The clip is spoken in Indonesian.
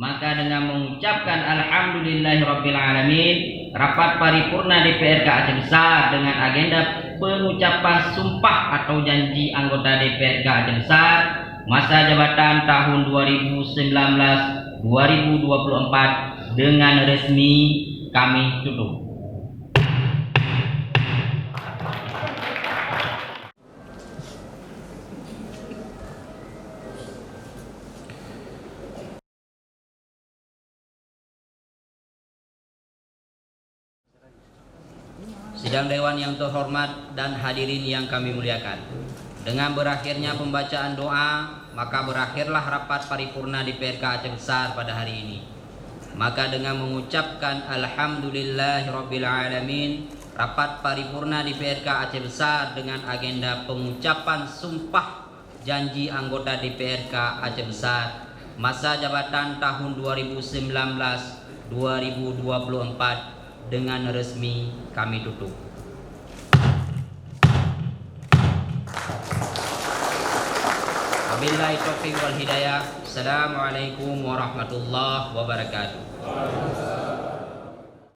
Maka dengan mengucapkan alhamdulillahirabbil alamin, rapat paripurna DPRK Aceh Besar dengan agenda pengucapan sumpah atau janji anggota DPRK Aceh Besar masa jabatan tahun 2019-2024 dengan resmi kami tutup. Sidang Dewan yang terhormat dan hadirin yang kami muliakan, dengan berakhirnya pembacaan doa, maka berakhirlah rapat paripurna DPRK Aceh Besar pada hari ini. Maka dengan mengucapkan alhamdulillahirabbil alamin, rapat paripurna DPRK Aceh Besar dengan agenda pengucapan sumpah janji anggota DPRK Aceh Besar masa jabatan tahun 2019-2024 dengan resmi kami tutup. Wabillahi taufiq wal hidayah. Assalamualaikum warahmatullahi wabarakatuh.